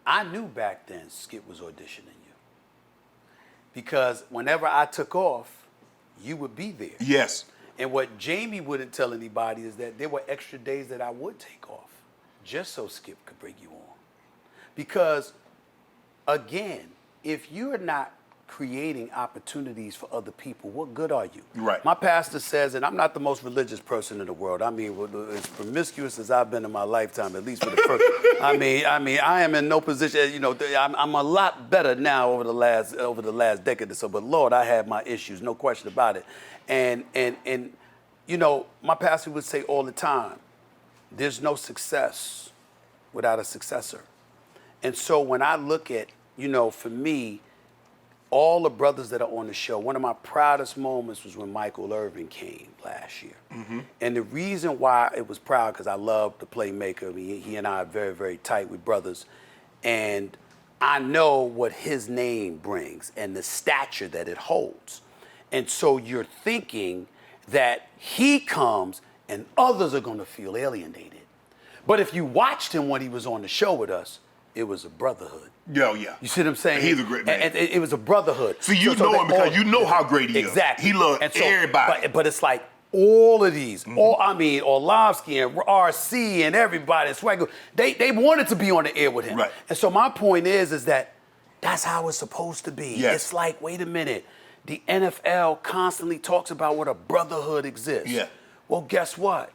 I knew back then Skip was auditioning you. Because whenever I took off, you would be there. Yes. And what Jamie wouldn't tell anybody is that there were extra days that I would take off just so Skip could bring you on. Because, again, if you're not creating opportunities for other people, what good are you? Right. My pastor says, and I'm not the most religious person in the world. I mean, as promiscuous as I've been in my lifetime, at least for the first. I am in no position. You know, I'm a lot better now over the last decade or so. But Lord, I have my issues, no question about it. And you know, my pastor would say all the time, there's no success without a successor. And so when I look at, you know, for me, all the brothers that are on the show, one of my proudest moments was when Michael Irvin came last year. Mm-hmm. And the reason why it was proud, because I love the playmaker. I mean, he and I are very, very tight with brothers. And I know what his name brings and the stature that it holds. And so you're thinking that he comes and others are going to feel alienated. But if you watched him when he was on the show with us, it was a brotherhood. Yeah. You see what I'm saying? He's a great man. And it was a brotherhood. So you know him because you know how great he is. Exactly. He loves everybody. But it's like all of these, Orlovsky and RC and everybody, Swagger, they wanted to be on the air with him. Right. And so my point is that that's how it's supposed to be. Yes. It's like, wait a minute, the NFL constantly talks about what a brotherhood exists. Yeah. Well, guess what?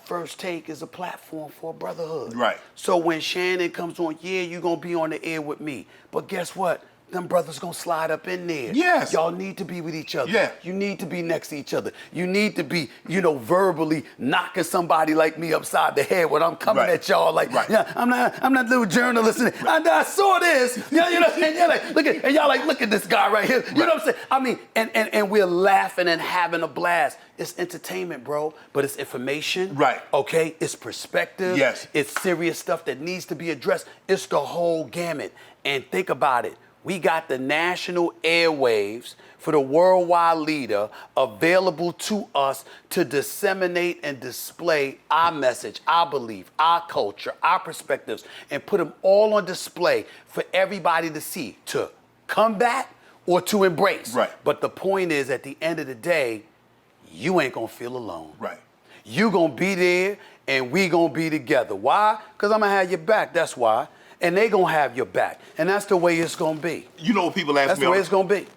First Take is a platform for a brotherhood. Right. So when Shannon comes on, yeah, you're going to be on the air with me. But guess what? Them brothers going to slide up in there. Yes. Y'all need to be with each other. Yeah. You need to be next to each other. You need to be, you know, verbally knocking somebody like me upside the head when I'm coming at y'all like, yeah, I'm not a little journalist. And I saw this. Yeah, you know, and you're like, look at, and y'all like, look at this guy right here. You know what I'm saying? I mean, and we're laughing and having a blast. It's entertainment, bro, but it's information. Right. Okay? It's perspective. Yes. It's serious stuff that needs to be addressed. It's the whole gamut. And think about it. We got the national airwaves for the worldwide leader available to us to disseminate and display our message, our belief, our culture, our perspectives, and put them all on display for everybody to see, to combat or to embrace. Right. But the point is, at the end of the day, you ain't gonna feel alone. Right. You gonna be there and we gonna be together. Why? Because I'm gonna have your back, that's why. And they gonna have your back. And that's the way it's gonna be. You know what people ask me? That's the way it's gonna be.